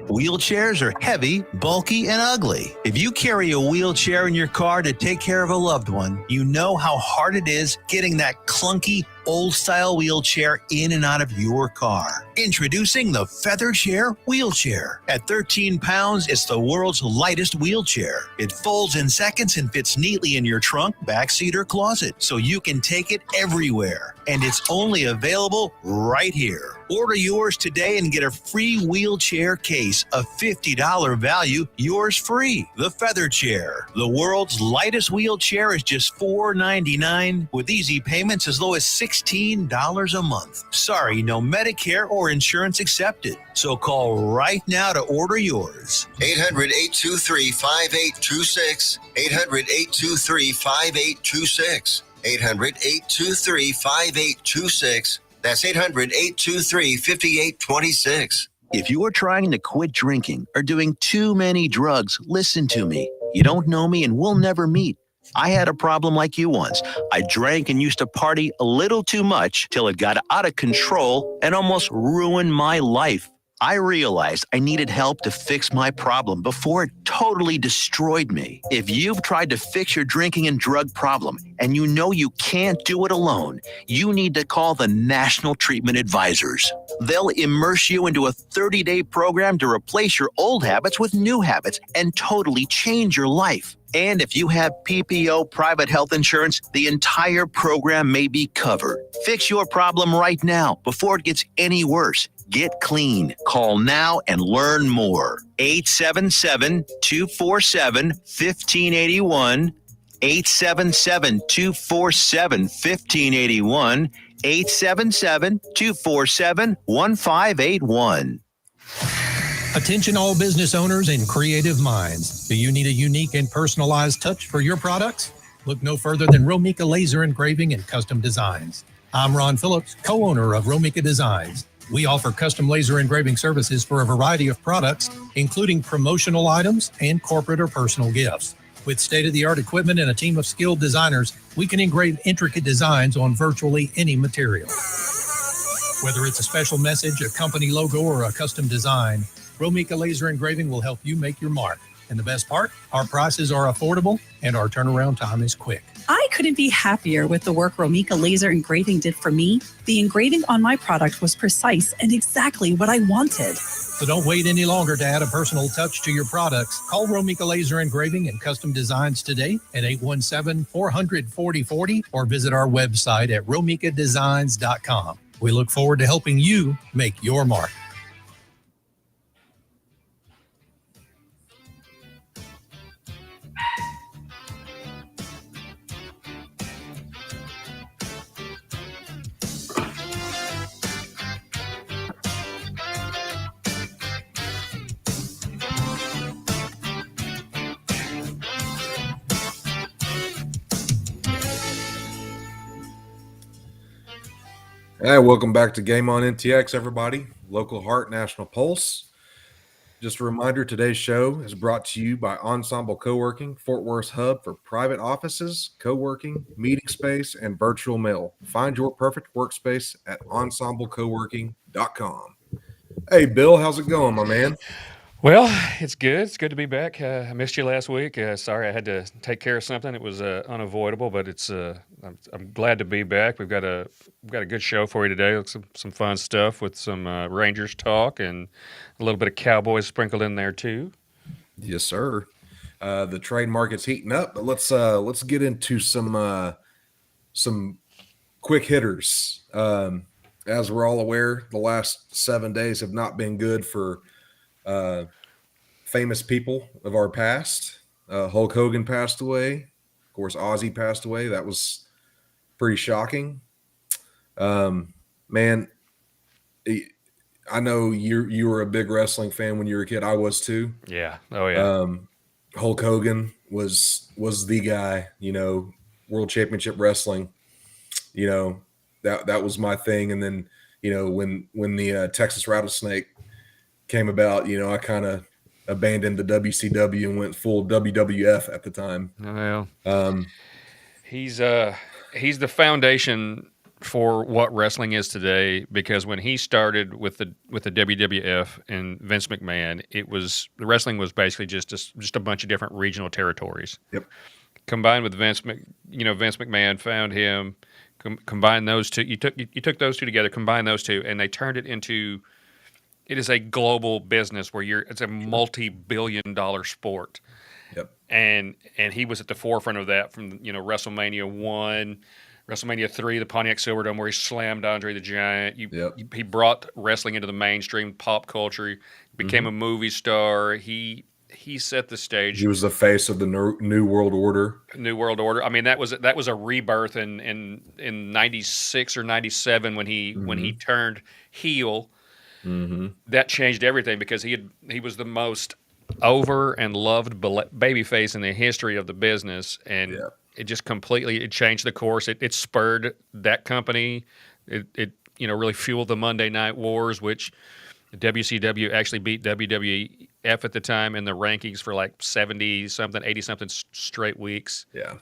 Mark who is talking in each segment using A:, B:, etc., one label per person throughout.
A: Wheelchairs are heavy, bulky, and ugly. If you carry a wheelchair in your car to take care of a loved one, you know how hard it is getting that clunky, old-style wheelchair in and out of your car. Introducing the Feather Chair Wheelchair. At 13 pounds, it's the world's lightest wheelchair. It folds in seconds and fits neatly in your trunk, backseat, or closet, so you can take it everywhere. And it's only available right here. Order yours today and get a free wheelchair case, a $50 value, yours free. The Feather Chair. The world's lightest wheelchair is just $4.99 with easy payments as low as $16 a month. Sorry, no Medicare or insurance accepted. So call right now to order yours.
B: 800-823-5826. 800-823-5826. 800-823-5826. That's 800-823-5826.
A: If you are trying to quit drinking or doing too many drugs, listen to me. You don't know me and we'll never meet. I had a problem like you once. I drank and used to party a little too much till it got out of control and almost ruined my life. I realized I needed help to fix my problem before it totally destroyed me. If you've tried to fix your drinking and drug problem and you know you can't do it alone, you need to call the National Treatment Advisors. They'll immerse you into a 30-day program to replace your old habits with new habits and totally change your life. And if you have PPO private health insurance, the entire program may be covered. Fix your problem right now before it gets any worse. Get clean. Call now and learn more. 877-247-1581. 877-247-1581. 877-247-1581.
C: Attention all business owners and creative minds. Do you need a unique and personalized touch for your products? Look no further than Romika Laser Engraving and Custom Designs. I'm Ron Phillips, co-owner of Romika Designs. We offer custom laser engraving services for a variety of products, including promotional items and corporate or personal gifts. With state-of-the-art equipment and a team of skilled designers, we can engrave intricate designs on virtually any material. Whether it's a special message, a company logo, or a custom design, Romika Laser Engraving will help you make your mark. And the best part, our prices are affordable and our turnaround time is quick.
D: I couldn't be happier with the work Romika Laser Engraving did for me. The engraving on my product was precise and exactly what I wanted.
C: So don't wait any longer to add a personal touch to your products. Call Romika Laser Engraving and Custom Designs today at 817-400-4040 or visit our website at romikadesigns.com. We look forward to helping you make your mark.
E: Hey, welcome back to Game on NTX, everybody. Local Heart, National Pulse. Just a reminder, today's show is brought to you by Ensemble Co-working, Fort Worth's hub for private offices, co-working, meeting space, and virtual mail. Find your perfect workspace at ensemblecoworking.com. Hey, Bill, how's it going, my man?
F: Well, it's good. It's good to be back. I missed you last week. Sorry, I had to take care of something. It was unavoidable, but it's. I'm glad to be back. We've got a good show for you today. Some fun stuff with some Rangers talk and a little bit of Cowboys sprinkled in there too.
E: Yes, sir. The trade market's heating up, but let's get into some quick hitters. As we're all aware, the last 7 days have not been good for famous people of our past. Hulk Hogan passed away. Of course, Ozzy passed away. That was pretty shocking. Man, I know you were a big wrestling fan when you were a kid. I was too.
F: Yeah. Oh yeah.
E: Hulk Hogan was the guy, World Championship Wrestling. That was my thing. And then, when the Texas Rattlesnake came about, I kind of abandoned the WCW and went full WWF at the time.
F: Well, he's the foundation for what wrestling is today, because when he started with the WWF and Vince McMahon, the wrestling was basically just a bunch of different regional territories.
E: Yep.
F: Combined with Vince McMahon found him, combined those two. You took those two together, combined those two, and they turned it into. It is a global business where it's a multi-billion-dollar sport.
E: Yep.
F: And he was at the forefront of that from WrestleMania 1. WrestleMania 3, the Pontiac Silverdome, where he slammed Andre the Giant. He brought wrestling into the mainstream pop culture. He became a movie star. He set the stage.
E: He was the face of the New World Order.
F: New World Order. I mean, that was a rebirth in 96 or 97 when he turned heel. That changed everything because he was the most over and loved babyface in the history of the business, and it just completely changed the course. It spurred that company. It really fueled the Monday Night Wars, which WCW actually beat WWF at the time in the rankings for like 70-something, 80-something straight weeks.
E: Yeah.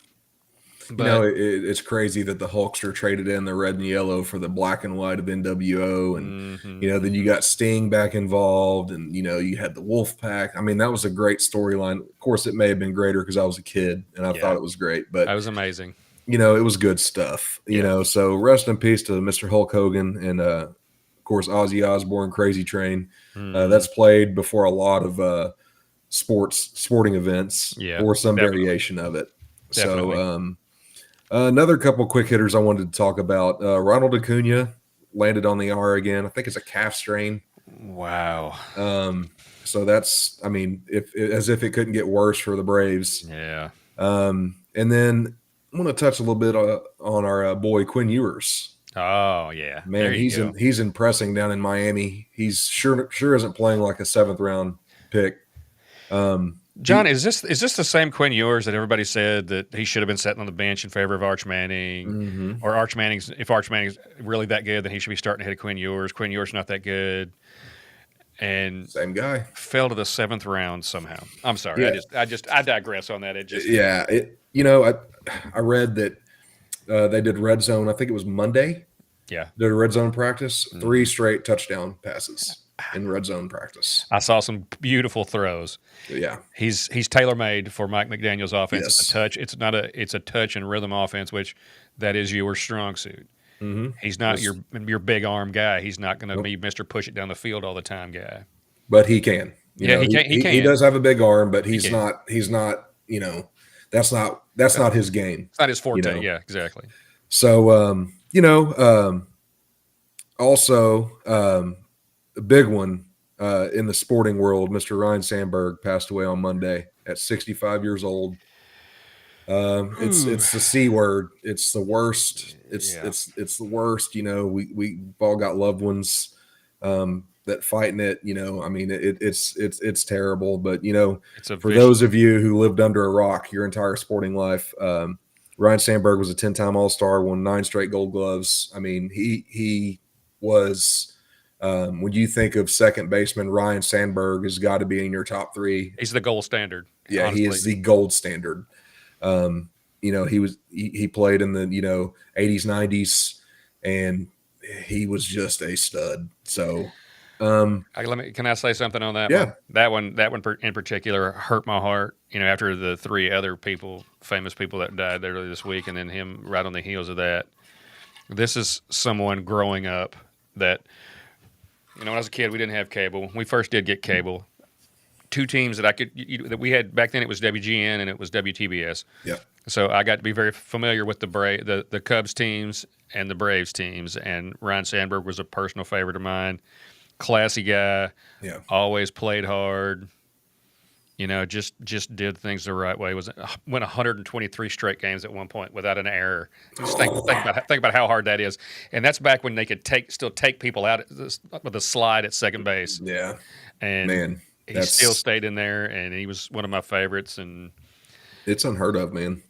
F: But,
E: it's crazy that the Hulkster traded in the red and yellow for the black and white of NWO. And, then you got Sting back involved and, you had the Wolf Pack. I mean, that was a great storyline. Of course, it may have been greater because I was a kid and I thought it was great. But
F: that was amazing.
E: It was good stuff, So rest in peace to Mr. Hulk Hogan and, of course, Ozzy Osbourne, Crazy Train. That's played before a lot of sporting events or some variation of it.
F: Definitely.
E: So, another couple quick hitters I wanted to talk about. Ronald Acuna landed on the IR again. I think it's a calf strain.
F: Wow.
E: So that's, as if it couldn't get worse for the Braves.
F: Yeah.
E: And then I want to touch a little bit on our boy Quinn Ewers.
F: Oh yeah,
E: man, he's impressing down in Miami. He's sure isn't playing like a 7th round pick.
F: John, is this the same Quinn Ewers that everybody said that he should have been sitting on the bench in favor of Arch Manning, or if Arch Manning's really that good, then he should be starting ahead of Quinn Ewers. Quinn Ewers not that good, and
E: same guy
F: fell to the 7th round somehow. I'm sorry, I digress on that.
E: I read that they did red zone. I think it was Monday.
F: Yeah,
E: did a red zone practice. 3 straight touchdown passes in red zone practice.
F: I saw some beautiful throws.
E: Yeah,
F: he's tailor-made for Mike McDaniel's offense.
E: Yes.
F: It's a touch. It's a touch and rhythm offense, which that is your strong suit. He's not your big arm guy. He's not going to be Mr. Push it down the field all the time guy.
E: But he can.
F: He can.
E: He does have a big arm, but he's not. That's not his game.
F: It's not his forte. Yeah, exactly.
E: So also a big one in the sporting world, Mr. Ryan Sandberg passed away on Monday at 65 years old. It's the C word. It's the worst. It's the worst. We've all got loved ones that fighting it. It's terrible. But for those of you who lived under a rock your entire sporting life, Ryan Sandberg was a 10-time All-Star, won 9 straight Gold Gloves. I mean, he was. When you think of second baseman, Ryan Sandberg has got to be in your top 3.
F: He's the gold standard.
E: Yeah,
F: honestly.
E: He is the gold standard. He played in the 80s, 90s, and he was just a stud. So,
F: can I say something on that?
E: Yeah.
F: One? That one in particular hurt my heart. After the 3 other famous people that died earlier this week, and then him right on the heels of that. This is someone growing up that. When I was a kid, we didn't have cable. When we first did get cable, 2 teams that we had back then, it was WGN and it was WTBS.
E: Yeah.
F: So I got to be very familiar with the Cubs teams and the Braves teams, and Ryan Sandberg was a personal favorite of mine. Classy guy. Yeah. Always played hard. Just did things the right way. Went 123 straight games at one point without an error. Just think about how hard that is. And that's back when they could still take people out with a slide at second base.
E: Yeah.
F: And
E: man,
F: he still stayed in there, and he was one of my favorites. And
E: it's unheard of, man.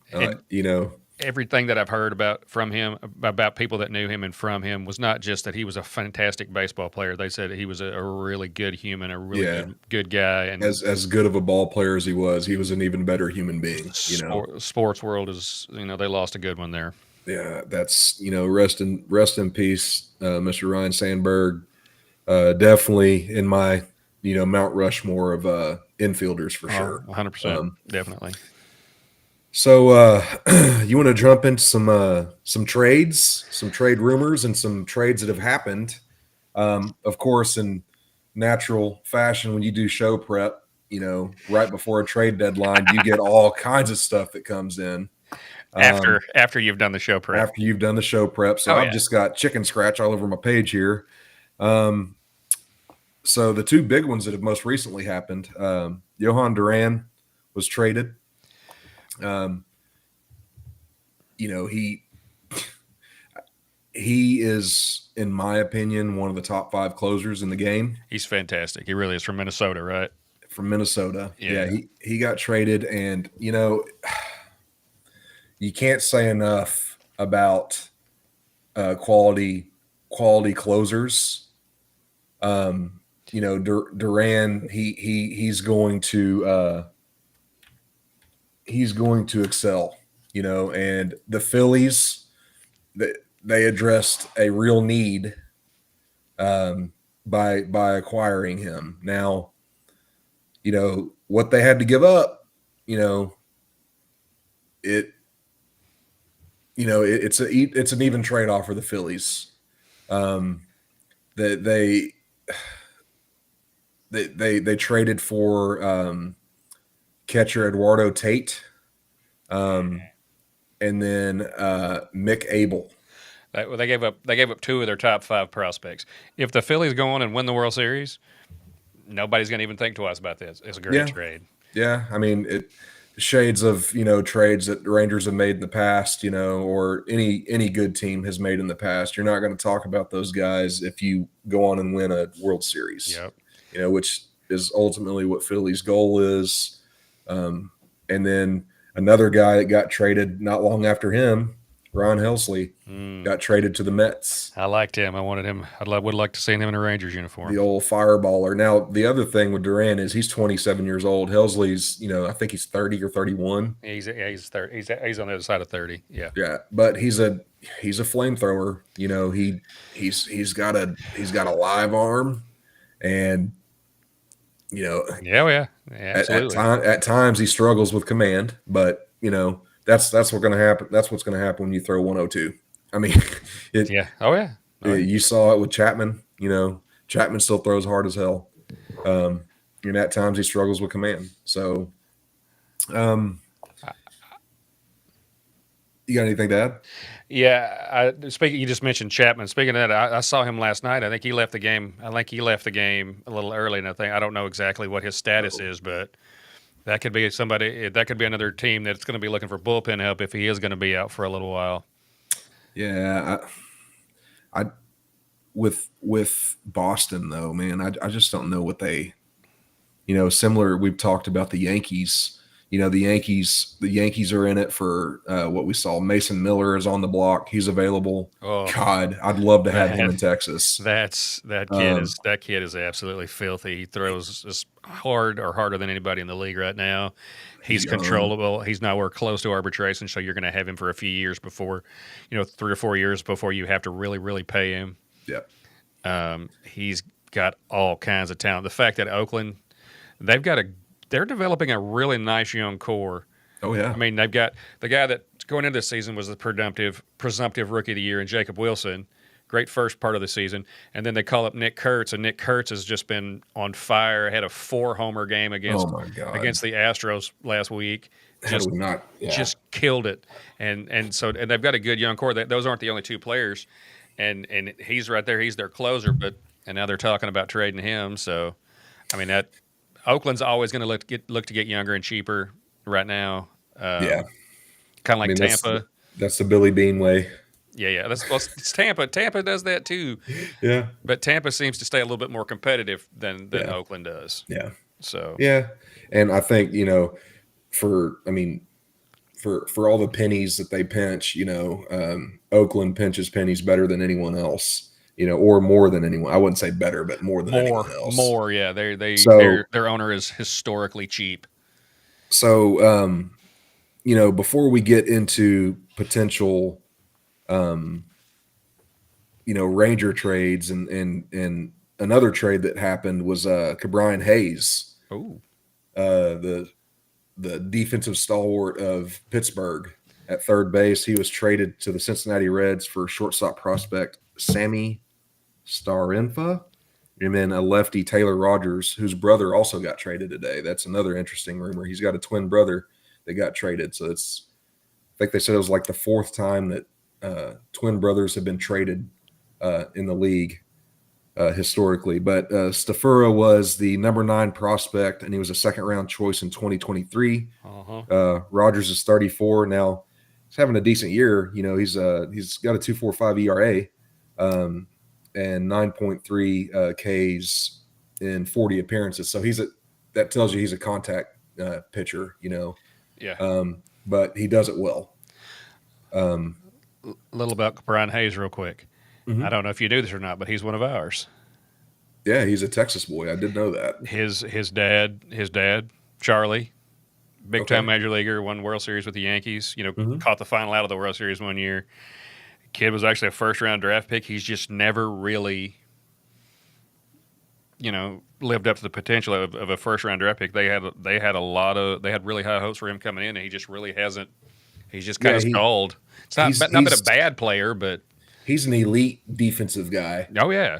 F: Everything that I've heard about people that knew him and from him was not just that he was a fantastic baseball player. They said he was a really good human, a really good guy. And
E: as good of a ball player as he was an even better human being.
F: Sports world is, they lost a good one there.
E: Yeah, that's rest in peace, Mr. Ryan Sandberg. Definitely in my Mount Rushmore of infielders for sure.
F: 100%, definitely.
E: So you want to jump into some trades, some trade rumors, and some trades that have happened. Of course, in natural fashion, when you do show prep, right before a trade deadline, you get all kinds of stuff that comes in.
F: After you've done the show prep.
E: After you've done the show prep. So
F: Oh,
E: I've
F: yeah.
E: just got chicken scratch all over my page here. So the two big ones that have most recently happened, Johan Duran was traded. He is, in my opinion, one of the top 5 closers in the game.
F: He's fantastic. He really is from Minnesota, right?
E: From Minnesota.
F: Yeah.
E: He got traded, and you can't say enough about quality closers. Duran, he's going to excel. And the Phillies, they addressed a real need by acquiring him. Now, what they had to give up, it's an even trade off for the Phillies. That they traded for catcher Eduardo Tate, and then Mick Abel.
F: They gave up 2 of their top 5 prospects. If the Phillies go on and win the World Series, nobody's going to even think twice about this. It's a great trade.
E: Yeah, I mean, it shades of trades that the Rangers have made in the past, or any good team has made in the past. You're not going to talk about those guys if you go on and win a World Series.
F: Yep.
E: Which is ultimately what Philly's goal is. And then another guy that got traded not long after him, Ron Helsley, got traded to the Mets.
F: I liked him. I wanted him. Would like to see him in a Rangers uniform.
E: The old fireballer. Now, the other thing with Duran is he's 27 years old. Helsley's, I think he's 30 or 31.
F: He's 30. He's on the other side of 30. Yeah.
E: Yeah, but he's a flamethrower. He's got a live arm, and
F: Yeah, absolutely.
E: at times he struggles with command, but that's what's going to happen. That's what's going to happen when you throw 102. I mean,
F: Yeah. Oh yeah.
E: You saw it with Chapman. Chapman still throws hard as hell, and at times he struggles with command. So, you got anything to add?
F: Yeah. You just mentioned Chapman. Speaking of that, I saw him last night. I think he left the game. A little early, and I don't know exactly what his status is, but that could be somebody. That could be another team that's going to be looking for bullpen help if he is going to be out for a little while.
E: Yeah, I with Boston though, man, I just don't know what they, similar. We've talked about the Yankees. The Yankees are in it for what we saw. Mason Miller is on the block. He's available.
F: Oh,
E: God, I'd love to have him in Texas.
F: That kid is absolutely filthy. He throws as hard or harder than anybody in the league right now. He's controllable. He's nowhere close to arbitration, so you're going to have him for a few years before, 3 or 4 years before you have to really, really pay him.
E: Yeah.
F: He's got all kinds of talent. The fact that Oakland, they're developing a really nice young core.
E: Oh yeah.
F: I mean, they've got the guy that going into this season was the presumptive rookie of the year in Jacob Wilson. Great first part of the season. And then they call up Nick Kurtz, and Nick Kurtz has just been on fire. Had a 4-homer game against the Astros last week. Just killed it. And they've got a good young core. Those aren't the only 2 players. And he's right there. He's their closer, and now they're talking about trading him. So, I mean, that Oakland's always going to look to get younger and cheaper right now.
E: Yeah.
F: Kind of like Tampa.
E: That's the Billy Bean way.
F: Yeah. It's Tampa. Tampa does that too.
E: Yeah.
F: But Tampa seems to stay a little bit more competitive than Oakland does.
E: Yeah.
F: So.
E: Yeah. And I think, for all the pennies that they pinch, Oakland pinches pennies better than anyone else, or more than anyone. I wouldn't say better, but more than anyone else.
F: More, yeah. Their owner is historically cheap.
E: So, before we get into potential Ranger trades, and another trade that happened was Cabrian Hayes,
F: Oh,
E: the defensive stalwart of Pittsburgh at third base. He was traded to the Cincinnati Reds for shortstop prospect Sammy Starinfa, and then a lefty Taylor Rogers, whose brother also got traded today. That's another interesting rumor. He's got a twin brother that got traded. So I think they said it was like the fourth time that twin brothers have been traded in the league historically. But Stafura was the number 9 prospect, and he was a second-round choice in 2023. Rogers is 34 now. He's having a decent year. He's got a 2.45 ERA and 9.3 Ks in 40 appearances. So that tells you he's a contact pitcher.
F: yeah.
E: But he does it well.
F: A little about Brian Hayes, real quick.
E: Mhm.
F: I don't know if you knew this or not, but he's one of ours.
E: Yeah, he's a Texas boy. I did know that.
F: His dad, Charlie, big
E: Okay.
F: time major leaguer, won World Series with the Yankees. Caught the final out of the World Series one year. Kid was actually a first round draft pick. He's just never really, lived up to the potential of a first round draft pick. They had really high hopes for him coming in, and he just really hasn't. He's just kind of stalled. It's not been a bad player, but
E: he's an elite defensive guy.
F: oh yeah,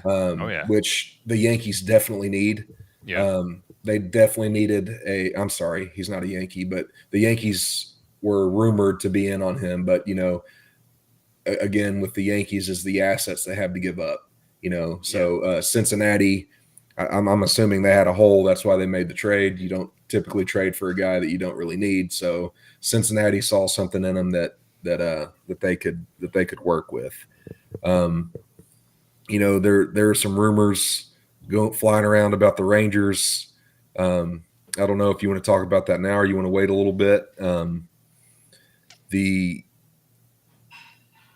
E: Which the Yankees definitely need.
F: yeah.
E: They definitely needed I'm sorry, he's not a Yankee, but the Yankees were rumored to be in on him. But, again, with the Yankees is the assets they have to give up, So Cincinnati, I'm assuming they had a hole. That's why they made the trade. You don't typically trade for a guy that you don't really need. So Cincinnati saw something in him that they could work with. There are some rumors flying around about the Rangers. I don't know if you want to talk about that now or you want to wait a little bit.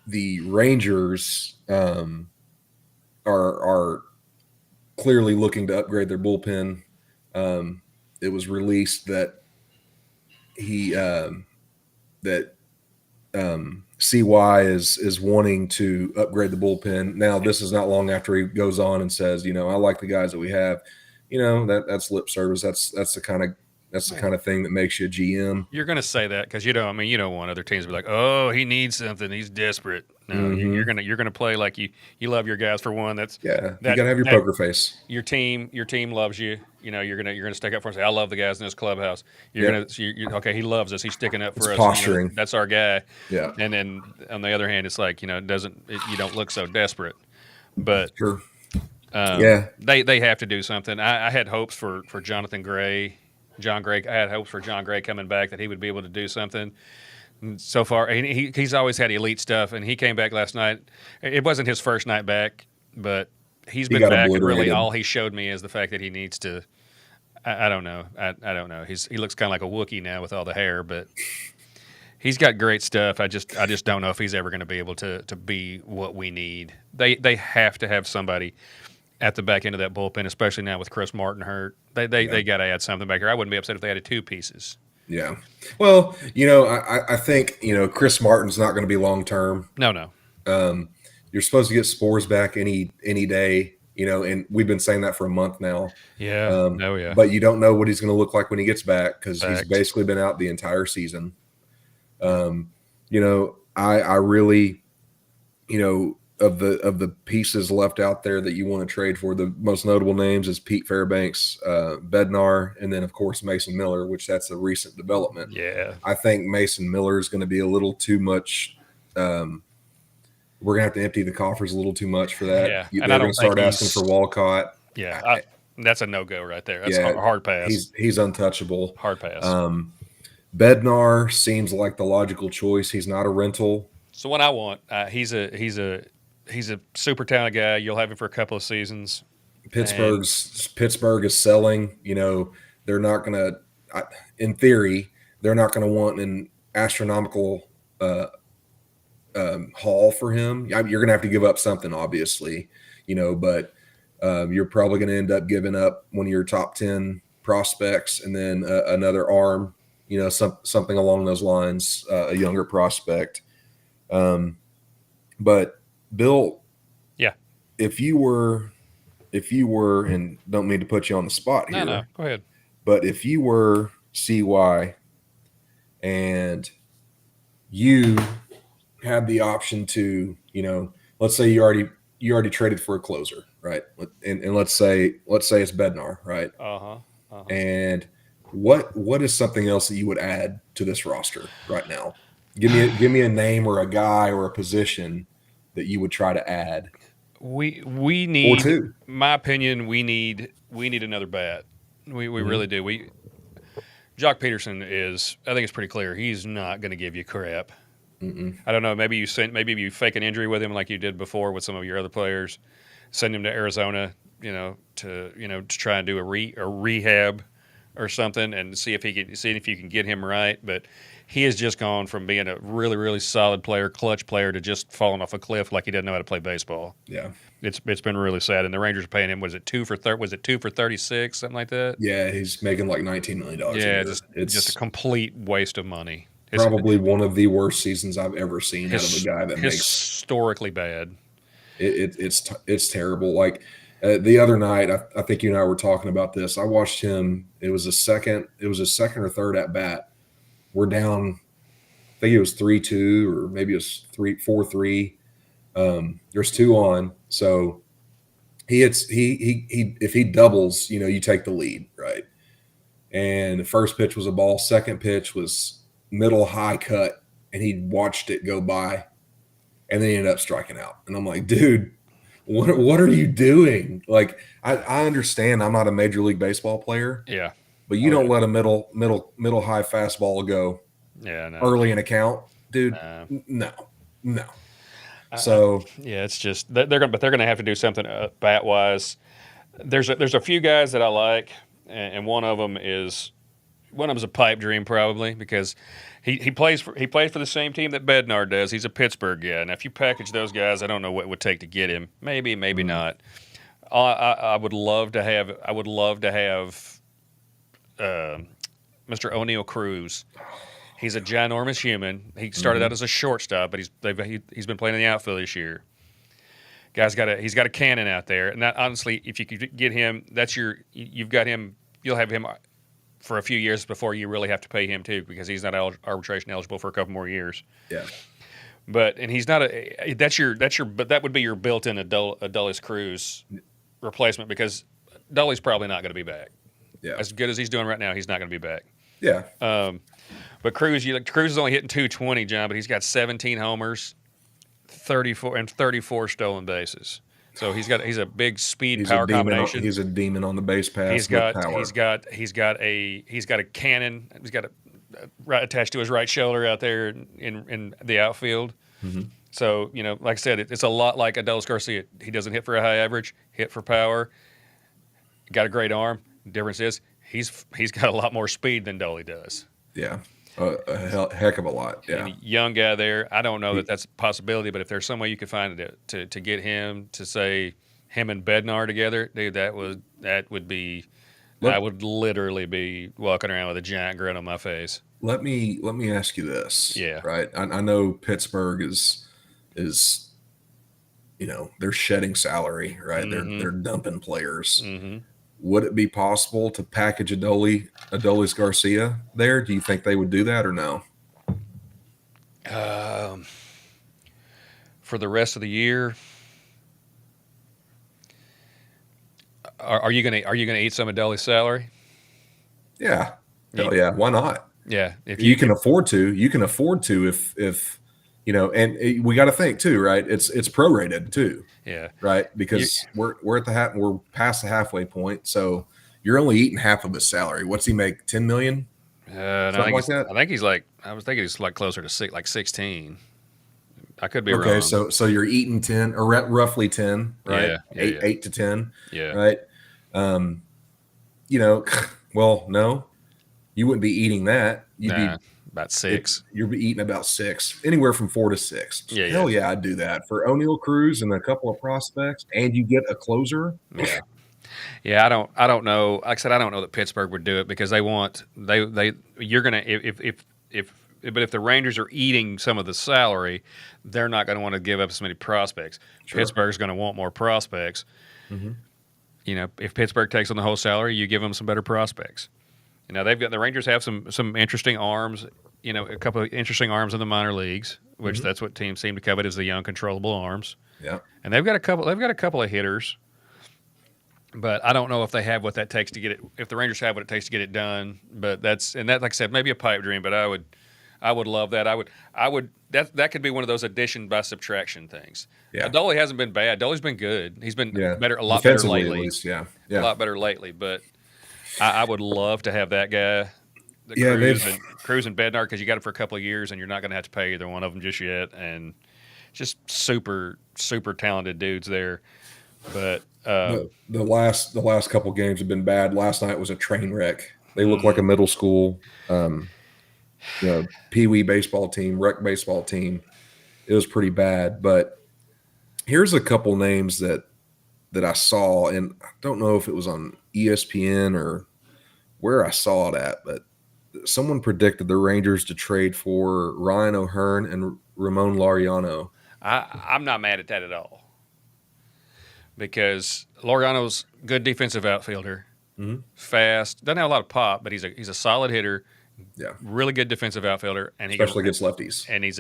E: The Rangers are clearly looking to upgrade their bullpen. It was released that CY is wanting to upgrade the bullpen. Now, this is not long after he goes on and says, I like the guys that we have. That's lip service. That's the kind of thing that makes you a GM.
F: You're going to say that because you don't want other teams to be like, oh, he needs something, he's desperate. No,
E: Mm-hmm.
F: you're gonna play like you love your guys for one.
E: You gotta have your poker face.
F: Your team loves you. You're gonna stick up for us. I love the guys in this clubhouse. Okay, he loves us. He's sticking up for us.
E: Posturing.
F: That's our guy.
E: Yeah.
F: And then on the other hand, it's like you don't look so desperate. But
E: Sure.
F: they have to do something. I had hopes for John Gray. I had hopes for John Gray coming back that he would be able to do something. So far, he's always had elite stuff, and he came back last night. It wasn't his first night back, but he's been back, and really all he showed me is the fact that he needs to. I don't know. I don't know. He looks kind of like a Wookiee now with all the hair, but he's got great stuff. I just don't know if he's ever going to be able to be what we need. They have to have somebody at the back end of that bullpen, especially now with Chris Martin hurt. They got to add something back here. I wouldn't be upset if they added 2 pieces.
E: Yeah. Well, I think, Chris Martin's not going to be long term.
F: No.
E: You're supposed to get Spores back any day, and we've been saying that for a month now.
F: Yeah.
E: But you don't know what he's going to look like when he gets back because he's basically been out the entire season. I really, of the pieces left out there that you want to trade for, the most notable names is Pete Fairbanks, Bednar, and then of course Mason Miller, which that's a recent development.
F: Yeah,
E: I think Mason Miller is going to be a little too much. We're gonna have to empty the coffers a little too much for that.
F: Yeah,
E: they're going to start asking for Walcott.
F: Yeah, that's a no-go right there. That's a hard pass.
E: He's untouchable.
F: Hard pass.
E: Bednar seems like the logical choice. He's not a rental.
F: So what I want, he's a super talented guy. You'll have him for a couple of seasons.
E: Pittsburgh is selling. They're not going to, in theory, they're not going to want an astronomical haul for him. You're going to have to give up something, obviously, but you're probably going to end up giving up one of your top 10 prospects and then another arm, something along those lines, a younger prospect. But Bill,
F: Yeah.
E: if you were, and don't mean to put you on the spot here,
F: No, go ahead.
E: but if you were CY and you had the option to, let's say you already traded for a closer, right? And let's say it's Bednar, right? And what is something else that you would add to this roster right now? Give me a name or a guy or a position that you would try to add.
F: We
E: Or
F: need,
E: two.
F: my opinion, we need another bat. We really do. Jock Peterson is, I think it's pretty clear, he's not going to give you crap. I don't know. Maybe you fake an injury with him like you did before with some of your other players. Send him to Arizona, to try and do a rehab or something, and see if you can get him right. But he has just gone from being a really, really solid player, clutch player, to just falling off a cliff like he doesn't know how to play baseball.
E: Yeah,
F: it's been really sad. And the Rangers are paying him. Was it 2 for 36, something like that?
E: yeah, he's making like $19 million.
F: Yeah,
E: a year. It's
F: just a complete waste of money. It's
E: probably one of the worst seasons I've ever seen out of a guy that makes
F: historically bad.
E: It's terrible. Like the other night, I think you and I were talking about this. I watched him. It was a second or third at bat. We're down. I think it was 3-2, or maybe it was 4-3. There's 2 on, so he if he doubles, you take the lead, right? And the first pitch was a ball. Second pitch was middle high cut, and he watched it go by, and then he ended up striking out. And I'm like, dude, what are you doing? Like, I understand I'm not a Major League Baseball player.
F: Yeah.
E: But you don't let a middle high fastball go early in a count, dude. No. So
F: it's just they're gonna have to do something bat wise. There's a few guys that I like, and one of them is a pipe dream probably, because he plays for the same team that Bednar does. He's a Pittsburgh guy. Now if you package those guys, I don't know what it would take to get him. Maybe not. I would love to have Mr. O'Neill Cruz. He's a ginormous human. He started out as a shortstop, but he's been playing in the outfield this year. He's got a cannon out there, and that, honestly, if you could get him, you've got him. You'll have him for a few years before you really have to pay him too, because he's not arbitration eligible for a couple more years.
E: Yeah.
F: But he's not but that would be your built-in Adolis Cruz replacement, because Dolly's probably not going to be back.
E: Yeah.
F: As good as he's doing right now, he's not going to be back.
E: Yeah.
F: But Cruz is only hitting 220, John, but he's got 17 homers, 34 stolen bases. So he's a big speed power combination.
E: He's a demon on the base pass.
F: He's got a cannon. He's got right attached to his right shoulder out there in the outfield.
E: Mm-hmm.
F: So, like I said, it's a lot like Adolis Garcia. He doesn't hit for a high average, hit for power. Got a great arm. The difference is he's got a lot more speed than Dolly does.
E: Yeah, a heck of a lot. Yeah,
F: and a young guy there. I don't know that that's a possibility, but if there's some way you could find it to get him to, say, him and Bednar together, dude, that would be. I would literally be walking around with a giant grin on my face.
E: Let me ask you this.
F: Yeah.
E: Right. I know Pittsburgh is they're shedding salary, right?
F: Mm-hmm.
E: They're dumping players.
F: Mm-hmm.
E: Would it be possible to package Adolis Garcia there? Do you think they would do that or no?
F: For the rest of the year, are you gonna eat some of Adolis' salary?
E: Yeah. Hell yeah. Why not?
F: Yeah. If
E: you can afford to, if and we got to think too, right? It's prorated too.
F: Yeah.
E: Right. Because we're at we're past the halfway point. So you're only eating half of his salary. What's he make? 10 million?
F: Something like that. I think I was thinking he's like closer to 16. I could be wrong.
E: Okay. So you're eating 10 or roughly 10, right?
F: Yeah.
E: 8 to 10.
F: Yeah.
E: Right. Well, no, you wouldn't be eating that. You'd be
F: about 6.
E: You'll be eating about 6, anywhere from 4 to 6.
F: Yeah,
E: Hell yeah, I'd do that for O'Neill Cruz and a couple of prospects, and you get a closer.
F: Yeah, yeah. I don't know. Like I said, I don't know that Pittsburgh would do it, because you're gonna if if the Rangers are eating some of the salary, they're not going to want to give up as many prospects.
E: Sure.
F: Pittsburgh's going to want more prospects.
E: Mm-hmm.
F: You know, if Pittsburgh takes on the whole salary, you give them some better prospects. You know, the Rangers have some interesting arms. You know, a couple of interesting arms in the minor leagues, which that's what teams seem to covet is the young, controllable arms.
E: Yeah,
F: and they've got a couple of hitters, but I don't know if they have what that takes to get it. If the Rangers have what it takes to get it done, but that, like I said, maybe a pipe dream. But I would love that. That could be one of those addition by subtraction things.
E: Yeah.
F: Dolly hasn't been bad. Dolly's been good. He's been a lot better
E: Defensively,
F: lately.
E: at least, yeah.
F: A lot better lately. But I would love to have that guy. Cruz and Bednar, because you got it for a couple of years, and you're not going to have to pay either one of them just yet. And just super, super talented dudes there. But
E: the last couple games have been bad. Last night was a train wreck. They look like a middle school, pee-wee baseball team, rec baseball team. It was pretty bad. But here's a couple names that I saw, and I don't know if it was on ESPN or where I saw it at, but someone predicted the Rangers to trade for Ryan O'Hearn and Ramon Laureano.
F: I'm not mad at that at all, because Laureano's good defensive outfielder, fast, doesn't have a lot of pop, but he's a solid hitter.
E: Yeah,
F: really good defensive outfielder, and
E: especially against lefties.
F: And he's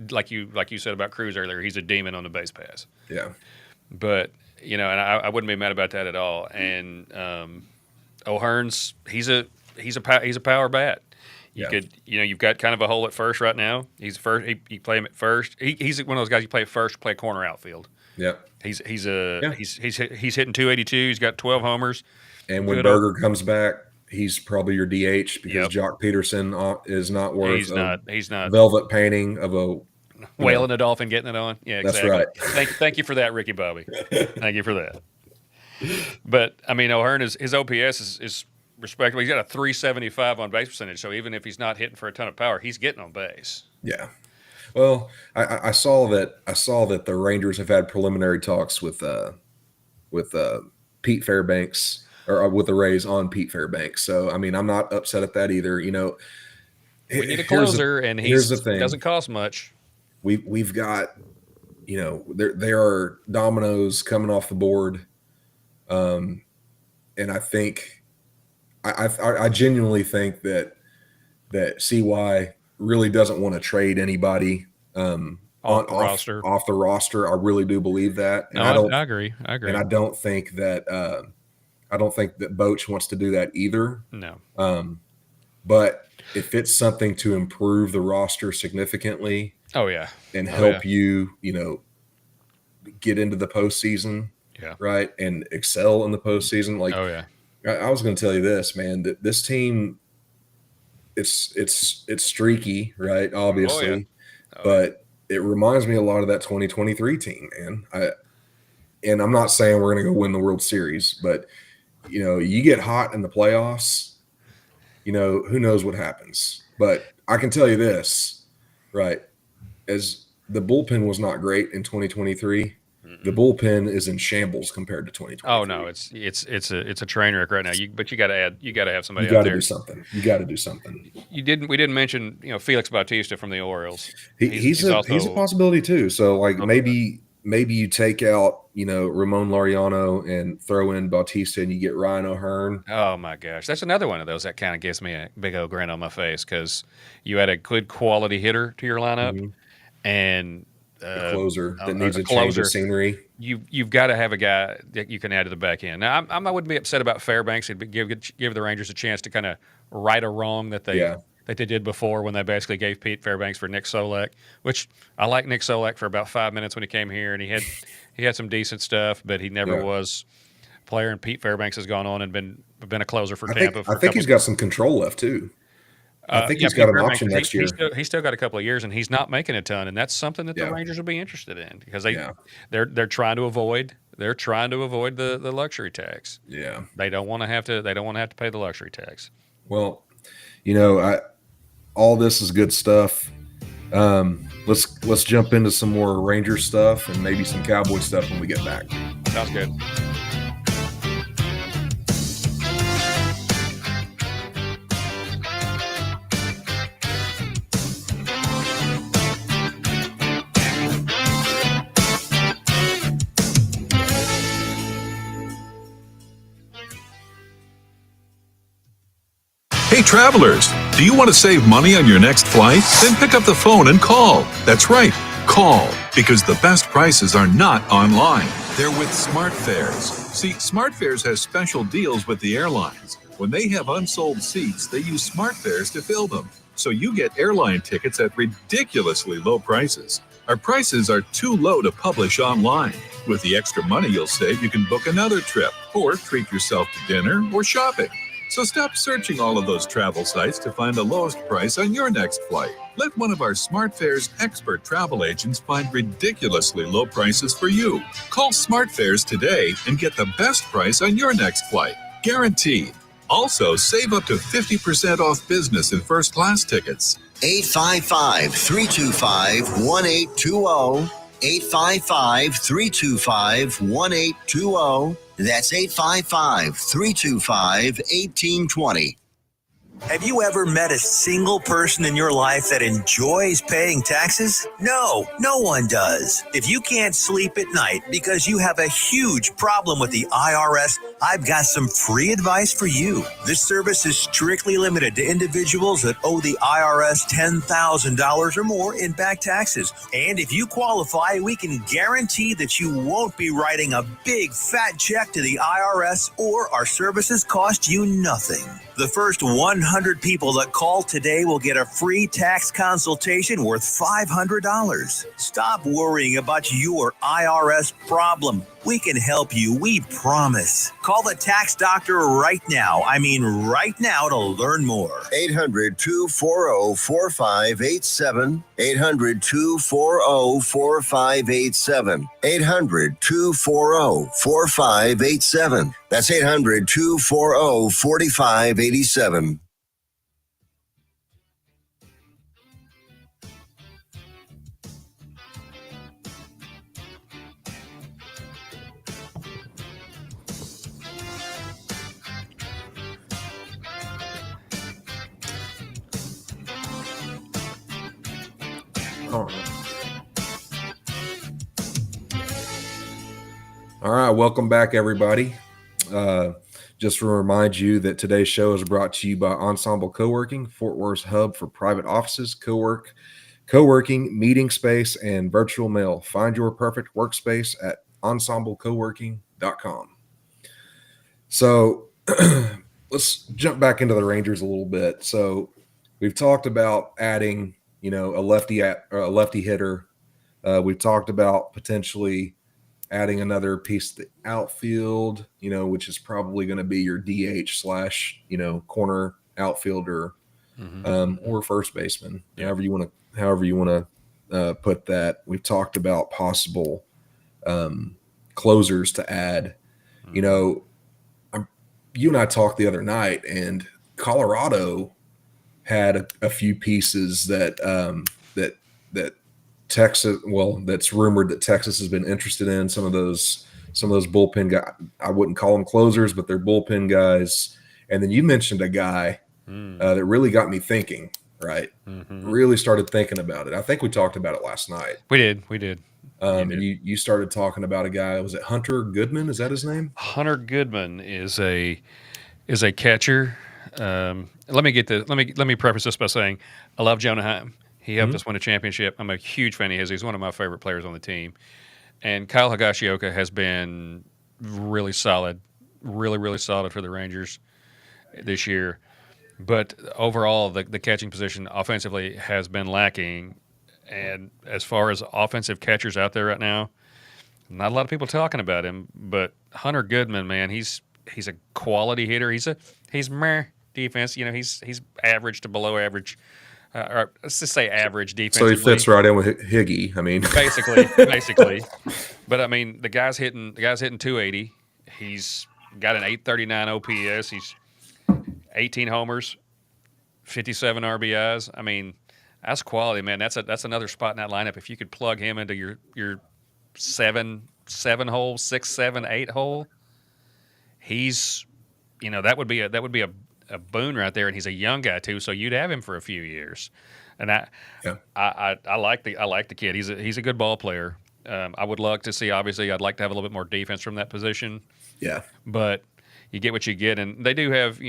F: like you said about Cruz earlier, he's a demon on the base pass.
E: Yeah,
F: but and I wouldn't be mad about that at all. And O'Hearn's he's a power bat. You've got kind of a hole at first right now. He's first. You play him at first. He's one of those guys you play first, play corner outfield.
E: Yeah,
F: he's hitting 282. He's got 12 homers.
E: And when Berger comes back, he's probably your DH because Jock Peterson is not worth.
F: He's not
E: velvet painting of a
F: whaling a dolphin, getting it on. Yeah, exactly.
E: That's right.
F: Thank you for that, Ricky Bobby. Thank you for that. But I mean, O'Hearn his OPS is respectable. He's got a 375 on base percentage, so even if he's not hitting for a ton of power, he's getting on base.
E: Yeah. Well, I saw that the Rangers have had preliminary talks with Pete Fairbanks, or with the Rays on Pete Fairbanks. So I mean, I'm not upset at that either. You know,
F: we need a closer, and here's the thing: doesn't cost much.
E: We've got, there are dominoes coming off the board, and I think I genuinely think that CY really doesn't want to trade anybody off the roster. I really do believe that. And
F: I agree.
E: And I don't think that Boach wants to do that either.
F: No.
E: But if it's something to improve the roster significantly, and help you, get into the postseason, right, and excel in the postseason, like, I was going to tell you this, man, that this team, it's streaky, right? Obviously, but it reminds me a lot of that 2023 team, man. And I'm not saying we're going to go win the World Series, but you get hot in the playoffs, who knows what happens. But I can tell you this, right? As the bullpen was not great in 2023. The bullpen is in shambles compared to 2023.
F: Oh no, it's a train wreck right now. But you got to have somebody.
E: You got
F: out
E: to
F: there.
E: do something. You got to do something.
F: We didn't mention Felix Bautista from the Orioles.
E: He's a possibility too. So like maybe you take out Ramon Laureano and throw in Bautista and you get Ryan O'Hearn.
F: Oh my gosh, that's another one of those that kind of gives me a big old grin on my face, because you had a good quality hitter to your lineup and.
E: A closer that needs a change of scenery.
F: You've got to have a guy that you can add to the back end. Now, I wouldn't be upset about Fairbanks. It'd give the Rangers a chance to kind of right a wrong that they did before, when they basically gave Pete Fairbanks for Nick Solak, which I like Nick Solak for about 5 minutes when he came here, and he had some decent stuff, but he never was a player. And Pete Fairbanks has gone on and been a closer for Tampa.
E: I think he's got some control left too. I think he's got an option next year.
F: He's still got a couple of years, and he's not making a ton, and that's something that the Rangers will be interested in, because they're trying to avoid the luxury tax.
E: Yeah,
F: they don't want to have to pay the luxury tax.
E: Well, all this is good stuff. Let's jump into some more Ranger stuff and maybe some Cowboy stuff when we get back.
F: Sounds good.
G: Hey travelers, do you want to save money on your next flight? Then pick up the phone and call. That's right, call, because the best prices are not online. They're with SmartFares. See, SmartFares has special deals with the airlines. When they have unsold seats, they use SmartFares to fill them. So you get airline tickets at ridiculously low prices. Our prices are too low to publish online. With the extra money you'll save, you can book another trip or treat yourself to dinner or shopping. So stop searching all of those travel sites to find the lowest price on your next flight. Let one of our SmartFares expert travel agents find ridiculously low prices for you. Call SmartFares today and get the best price on your next flight. Guaranteed. Also, save up to 50% off business and first class tickets.
B: 855-325-1820. 855-325-1820. That's 855-325-1820. Have you ever met a single person in your life that enjoys paying taxes? No one does. If you can't sleep at night because you have a huge problem with the IRS, I've got some free advice for you. This service is strictly limited to individuals that owe the IRS $10,000 or more in back taxes. And if you qualify, we can guarantee that you won't be writing a big fat check to the IRS, or our services cost you nothing. The first 100 people that call today will get a free tax consultation worth $500. Stop worrying about your IRS problem. We can help you, we promise. Call the tax doctor right now. I mean right now, to learn more. 800-240-4587. 800-240-4587. 800-240-4587. That's 800-240-4587.
E: All right, welcome back, everybody. Just to remind you that today's show is brought to you by Ensemble Co-working, Fort Worth's hub for private offices, co-working, meeting space, and virtual mail. Find your perfect workspace at ensemblecoworking.com. So let's jump back into the Rangers a little bit. So we've talked about adding, a lefty hitter. We've talked about potentially adding another piece to the outfield, which is probably going to be your DH / corner outfielder, or first baseman, however you want to put that. We've talked about possible closers to add. You and I talked the other night, and Colorado had a few pieces that Texas, that's rumored that Texas has been interested in. Some of those bullpen guys, I wouldn't call them closers, but they're bullpen guys. And then you mentioned a guy that really got me thinking, right? Really started thinking about it. I think we talked about it last night.
F: We did.
E: And you started talking about a guy. Was it Hunter Goodman? Is that his name?
F: Hunter Goodman is a catcher. Let me preface this by saying I love Jonah Heim. He helped us win a championship. I'm a huge fan of his. He's one of my favorite players on the team. And Kyle Higashioka has been really solid, really solid for the Rangers this year. But overall, the catching position offensively has been lacking. And as far as offensive catchers out there right now, not a lot of people talking about him. But Hunter Goodman, man, he's a quality hitter. He's meh defense. He's average to below average. Or let's just say average defensively.
E: So he fits right in with Higgy. I mean,
F: basically. But I mean, the guy's hitting 280. He's got an 839 OPS. He's 18 homers, 57 RBIs. I mean, that's quality, man. That's another spot in that lineup. If you could plug him into your 7 hole, 6, 7, 8 hole, he's that would be a boon right there, and he's a young guy too, so you'd have him for a few years. And I like the kid. He's a good ball player. I would love to see. Obviously, I'd like to have a little bit more defense from that position.
E: Yeah,
F: but you get what you get, and they do have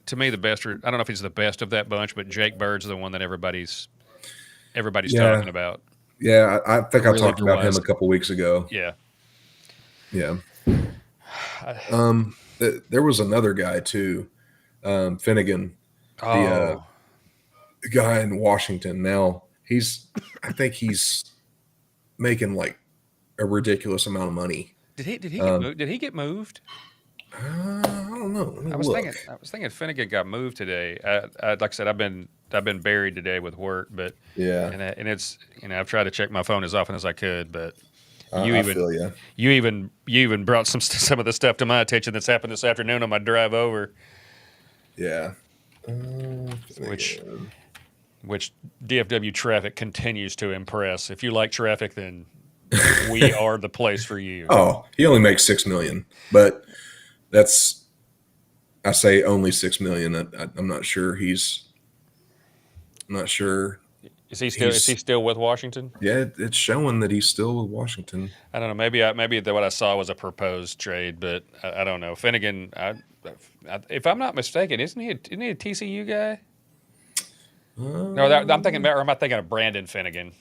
F: to me, the best. I don't know if he's the best of that bunch, but Jake Bird's the one that everybody's
E: Yeah.
F: talking about.
E: Yeah, I think I talked about him
F: Reliever-wise.
E: a couple weeks ago.
F: Yeah.
E: Yeah. There was another guy too, Finnegan,
F: Oh,
E: the guy in Washington. Now I think he's making like a ridiculous amount of money.
F: did he get moved? Did he get moved?
E: I don't know. Let me
F: I was
E: look.
F: thinking Finnegan got moved today. Like I said, I've been buried today with work, but
E: Yeah,
F: and it's I've tried to check my phone as often as I could, but
E: I feel you.
F: you even brought some of the stuff to my attention that's happened this afternoon on my drive over,
E: Yeah.
F: which DFW traffic continues to impress. If you like traffic, then we are the place for you.
E: Oh, he only makes $6 million, but I say only $6 million. I'm not sure. I'm not sure.
F: Is he still with Washington?
E: Yeah, it's showing that he's still with Washington.
F: I don't know. Maybe what I saw was a proposed trade, but I don't know. Finnegan, if I'm not mistaken, isn't he a TCU guy? No, I'm thinking about, or am I thinking of Brandon Finnegan?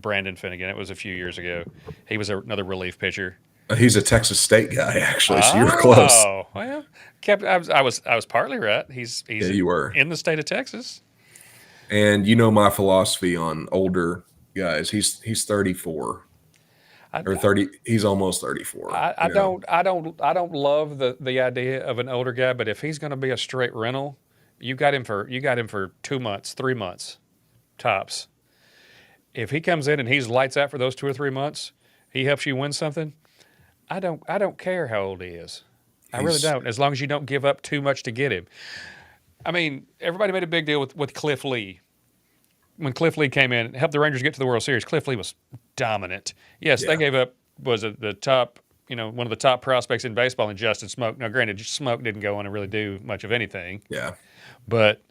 F: Brandon Finnegan. It was a few years ago. He was another relief pitcher.
E: He's a Texas State guy, actually. So you were close.
F: Oh, well, I was partly right. He's
E: You were
F: in the state of Texas.
E: And you know my philosophy on older guys. He's 34 or 30. He's almost 34.
F: I don't love the idea of an older guy, but if he's going to be a straight rental, you got him for 2 months, 3 months, tops. If he comes in and he's lights out for those 2 or 3 months, he helps you win something. I don't care how old he is. I really don't. As long as you don't give up too much to get him. I mean, everybody made a big deal with Cliff Lee. When Cliff Lee came in and helped the Rangers get to the World Series, Cliff Lee was dominant. Yes, they gave up the top, one of the top prospects in baseball in Justin Smoke. Now, granted, Smoke didn't go on and really do much of anything.
E: Yeah.
F: But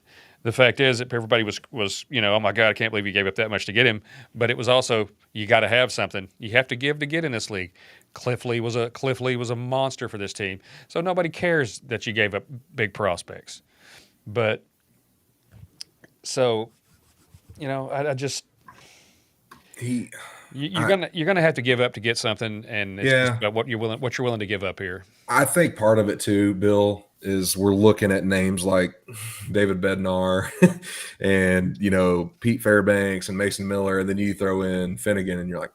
F: the fact is that everybody was oh my God, I can't believe you gave up that much to get him. But it was also, you got to have something. You have to give to get in this league. Cliff Lee was a monster for this team. So nobody cares that you gave up big prospects. But so, I just you're gonna have to give up to get something, and it's just about what you're willing to give up here.
E: I think part of it too, Bill, is we're looking at names like David Bednar and Pete Fairbanks and Mason Miller, and then you throw in Finnegan, and you're like,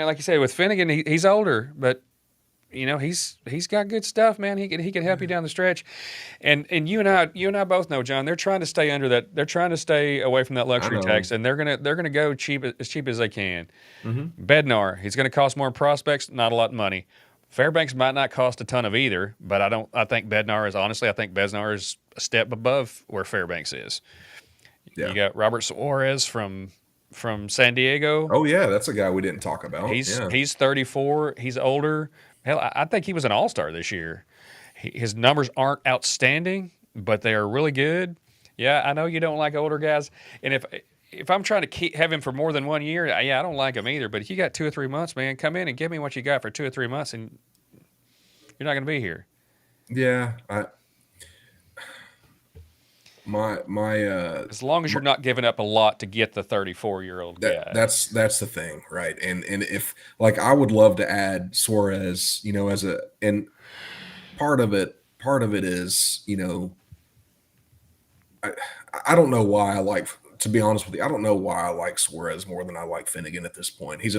F: like you say with Finnegan, he's older, but he's got good stuff, man. He can help you down the stretch, and you and I both know, John. They're trying to stay under that. They're trying to stay away from that luxury tax, and they're gonna go as cheap as they can. Mm-hmm. Bednar, he's gonna cost more in prospects, not a lot of money. Fairbanks might not cost a ton of either, but I think Bednar is a step above where Fairbanks is. Yeah. You got Robert Suarez from San Diego.
E: Oh yeah, that's a guy we didn't talk about.
F: He's 34. He's older. Hell, I think he was an all-star this year. His numbers aren't outstanding, but they are really good. Yeah, I know you don't like older guys, and if I'm trying to have him for more than 1 year, I don't like him either. But if you got 2 or 3 months, man, come in and give me what you got for 2 or 3 months, and you're not going to be here.
E: Yeah,
F: as long as you're not giving up a lot to get the 34-year-old guy.
E: That's the thing, right? And if I would love to add Suarez, and part of it is, I don't know why to be honest with you, I don't know why I like Suarez more than I like Finnegan at this point. He's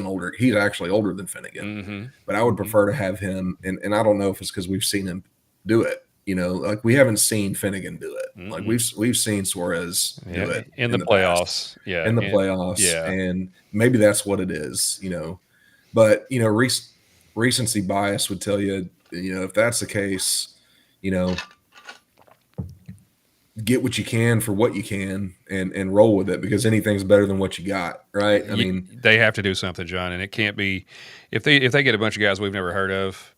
E: actually older than Finnegan, mm-hmm. but I would prefer to have him. And I don't know if it's because we've seen him do it. We haven't seen Finnegan do it. Mm-hmm. We've seen Suarez do it
F: in the playoffs.
E: Past. Yeah, in the playoffs. Yeah, and maybe that's what it is. But recency bias would tell you, if that's the case, get what you can for what you can and roll with it, because anything's better than what you got, right? I mean,
F: they have to do something, John, and it can't be if they get a bunch of guys we've never heard of.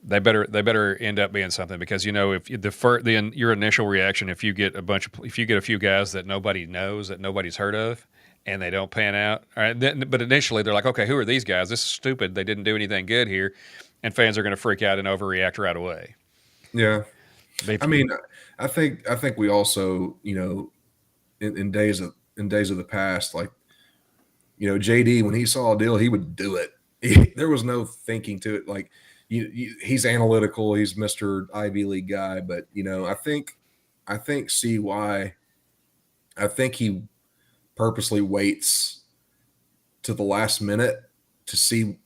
F: They better end up being something, because if your initial reaction, if you get a few guys that nobody knows, that nobody's heard of, and they don't pan out, all right, but initially they're like, okay, who are these guys? This is stupid. They didn't do anything good here. and fans are going to freak out and overreact right away.
E: Yeah.
F: They,
E: I mean, I think we also, in days of the past, like, JD, when he saw a deal, he would do it. There was no thinking to it. Like, he's analytical. He's Mr. Ivy League guy, but I think CY. I think he purposely waits to the last minute to see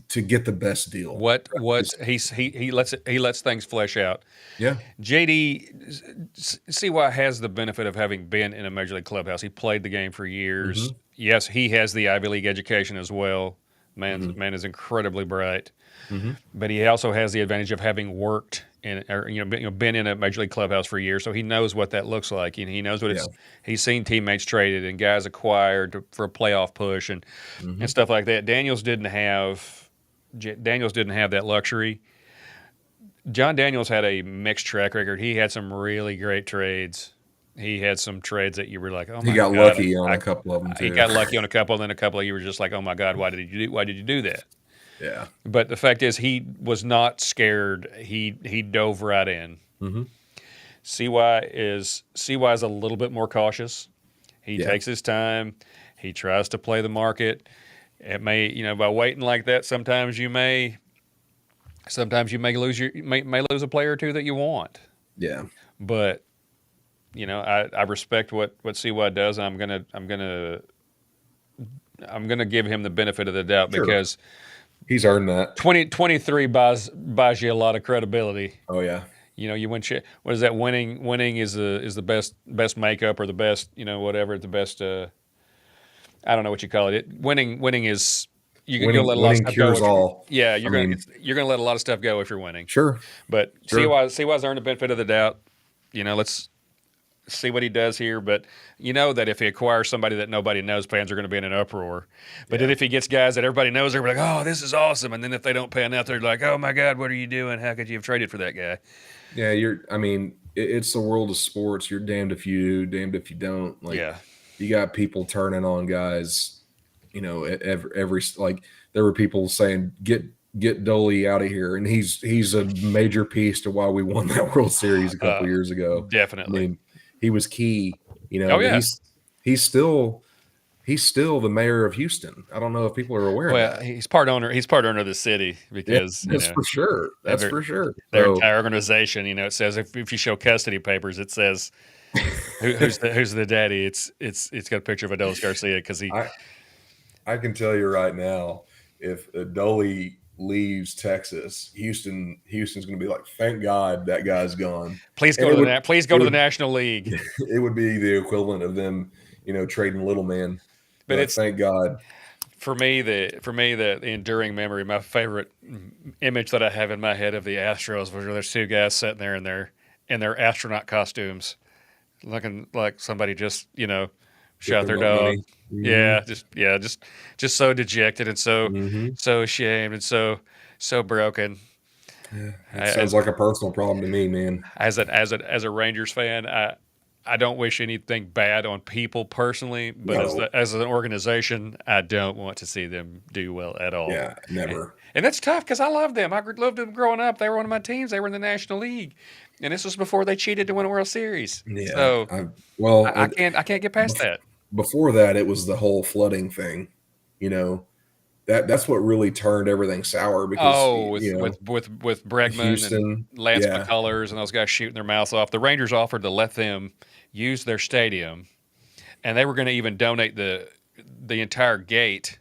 E: to get the best deal.
F: What he lets things flesh out.
E: Yeah.
F: JD CY has the benefit of having been in a major league clubhouse. He played the game for years.
E: Mm-hmm.
F: Yes, he has the Ivy League education as well. Man is incredibly bright.
E: Mm-hmm.
F: But he also has the advantage of having worked been in a major league clubhouse for years, so he knows what that looks like. He knows what it's. He's seen teammates traded and guys acquired for a playoff push and stuff like that. Daniels didn't have that luxury. John Daniels had a mixed track record. He had some really great trades. He had some trades that you were like, oh my God.
E: He got lucky on a couple of them too.
F: He got lucky on a couple, and then a couple of you were just like, oh my God, why did you do that?
E: Yeah.
F: But the fact is, he was not scared. He dove right in.
E: Mm-hmm.
F: CY is a little bit more cautious. He takes his time. He tries to play the market. It may, by waiting like that, sometimes you may lose a player or two that you want.
E: Yeah.
F: But I respect what CY does. I'm gonna give him the benefit of the doubt because
E: he's earned that.
F: 23 buys you a lot of credibility.
E: Oh yeah.
F: You win. What is that? Winning is the best makeup or the best whatever the best. I don't know what you call it. Winning is you're gonna let a lot of stuff
E: cures
F: go.
E: All.
F: Yeah, you're gonna let a lot of stuff go if you're winning.
E: Sure.
F: But CY's earned the benefit of the doubt. Let's see what he does here. But that if he acquires somebody that nobody knows, fans are going to be in an uproar. But then if he gets guys that everybody knows, they're like, oh, this is awesome. And then if they don't pan out, they're like, oh my God, what are you doing? How could you have traded for that guy?
E: Yeah, it's the world of sports. You're damned if you do, damned if you don't. Like, you got people turning on guys, every like there were people saying, get Dolly out of here. And he's a major piece to why we won that World Series a couple years ago.
F: Definitely.
E: He was key,
F: Oh, yeah.
E: He's still the mayor of Houston. I don't know if people are aware of that.
F: He's part owner of the city because
E: that's for sure. That's for sure.
F: Their entire organization, it says if you show custody papers, it says who's the daddy. It's got a picture of Adolis Garcia because
E: I can tell you right now, if Dolly leaves Texas, Houston's going to be like, thank God that guy's gone.
F: Please go to the National League.
E: It would be the equivalent of them, trading little man. But thank God.
F: For me, the enduring memory, my favorite image that I have in my head of the Astros was there's two guys sitting there in their astronaut costumes, looking like somebody just shot their dog. Mm-hmm. Just so dejected and so ashamed and so broken.
E: Yeah, it sounds like a personal problem to me, man.
F: As a Rangers fan, I don't wish anything bad on people personally, but as an organization, I don't want to see them do well at all.
E: Yeah, never.
F: And that's tough because I love them. I loved them growing up. They were one of my teams. They were in the National League, and this was before they cheated to win a World Series.
E: Yeah.
F: So I can't get past that.
E: Before that, it was the whole flooding thing. That's what really turned everything sour. Because
F: with Bregman
E: Houston,
F: and Lance McCullers and those guys shooting their mouths off, the Rangers offered to let them use their stadium, and they were going to even donate the entire gate.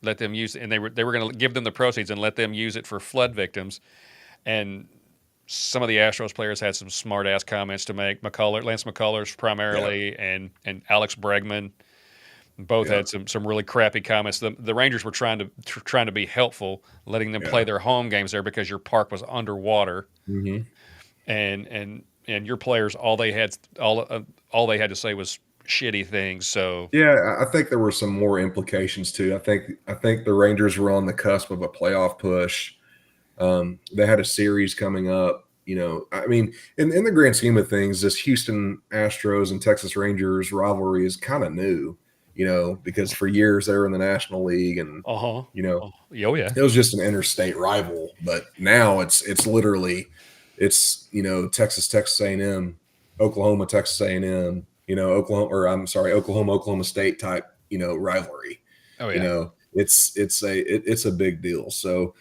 F: Let them use it, and they were going to give them the proceeds and let them use it for flood victims. And some of the Astros players had some smart ass comments to make. Lance McCullers primarily, and Alex Bregman both had some really crappy comments. The Rangers were trying to be helpful, letting them play their home games there because your park was underwater, and your players all they had to say was shitty things. So
E: I think there were some more implications too. I think the Rangers were on the cusp of a playoff push. They had a series coming up. In the grand scheme of things, this Houston Astros and Texas Rangers rivalry is kind of new. because for years they were in the National League, and
F: Oh yeah.
E: it was just an interstate rival. But now it's literally Texas A&M, Oklahoma, Texas A&M, Oklahoma State type rivalry.
F: Oh yeah.
E: It's a big deal. So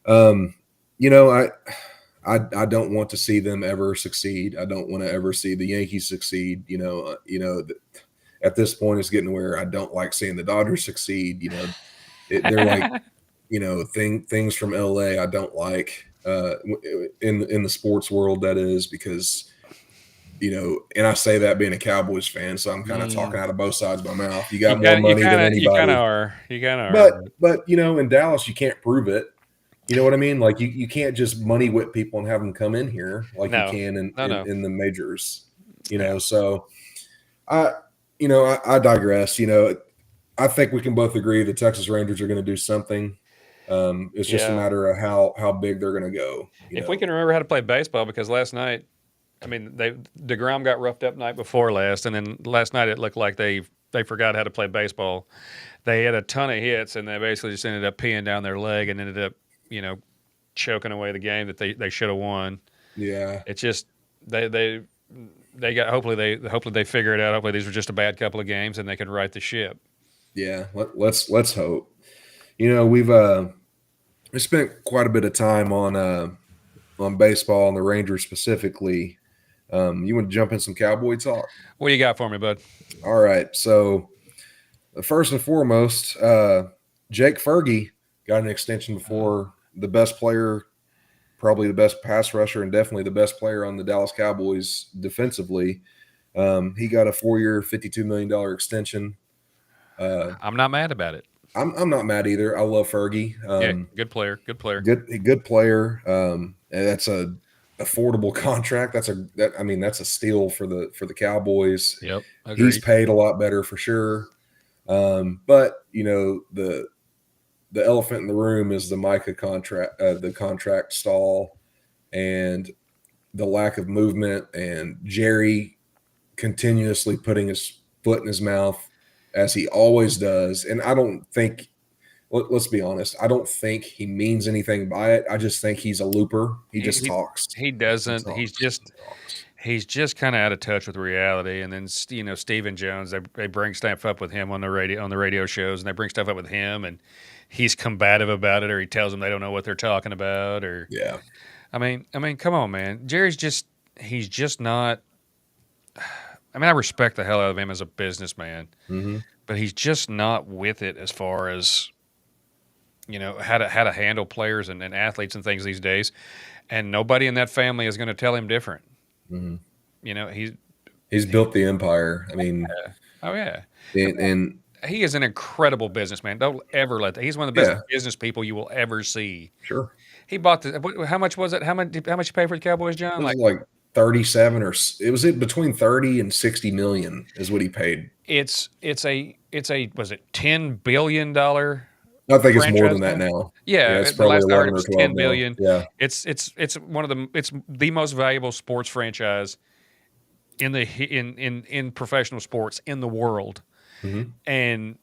E: I don't want to see them ever succeed. I don't want to ever see the Yankees succeed. At this point, it's getting to where I don't like seeing the Dodgers succeed. They're like, things from LA I don't like in the sports world, that is, because and I say that being a Cowboys fan, so I'm kind of talking out of both sides of my mouth. You got more money than anybody.
F: You kind of are.
E: But in Dallas, you can't prove it. You know what I mean? Like you can't just money whip people and have them come in here like you can in the majors. So I digress. I think we can both agree the Texas Rangers are going to do something. It's just a matter of how big they're going to go.
F: If we can remember how to play baseball, because last night, I mean, DeGrom got roughed up night before last, and then last night it looked like they forgot how to play baseball. They had a ton of hits, and they basically just ended up peeing down their leg and ended up, choking away the game that they should have won.
E: Yeah,
F: it's just they got hopefully they figure it out. Hopefully these were just a bad couple of games and they can right the ship.
E: Yeah, let's hope. We've spent quite a bit of time on baseball and the Rangers specifically. You want to jump in some Cowboy talk?
F: What do you got for me, bud?
E: All right. So first and foremost, Jake Fergie got an extension before the best player, probably the best pass rusher, and definitely the best player on the Dallas Cowboys defensively. He got a 4-year, $52 million extension.
F: I'm not mad about it.
E: I'm not mad either. I love Fergie.
F: Good player. Good player.
E: Good player. And that's a affordable contract. That's a steal for the Cowboys.
F: Yep. Agreed.
E: He's paid a lot better for sure. But the elephant in the room is the Micah contract, the contract stall, and the lack of movement, and Jerry continuously putting his foot in his mouth as he always does. And I don't think, let's be honest, I don't think he means anything by it. I just think he's a looper. He just talks.
F: He doesn't. He's just kind of out of touch with reality. And then Stephen Jones, they bring stuff up with him on the radio shows, and they bring stuff up with him, and he's combative about it, or he tells them they don't know what they're talking about, or I mean, come on, man. Jerry's he's just not. I mean, I respect the hell out of him as a businessman, but he's just not with it as far as how to handle players and athletes and things these days. And nobody in that family is going to tell him different.
E: He's built the empire. I mean, and
F: he is an incredible businessman. Don't ever let that. He's one of the best business people you will ever see.
E: Sure.
F: He bought how much was it? How much you pay for the Cowboys, John?
E: It was like 37 or it was between 30 and 60 million is what he paid.
F: It's a was it $10 billion?
E: I think it's more than that now.
F: Yeah,
E: it's
F: the
E: probably
F: last
E: 11 or
F: was
E: 12
F: $10 billion.
E: Yeah,
F: it's the most valuable sports franchise in professional sports in the world, and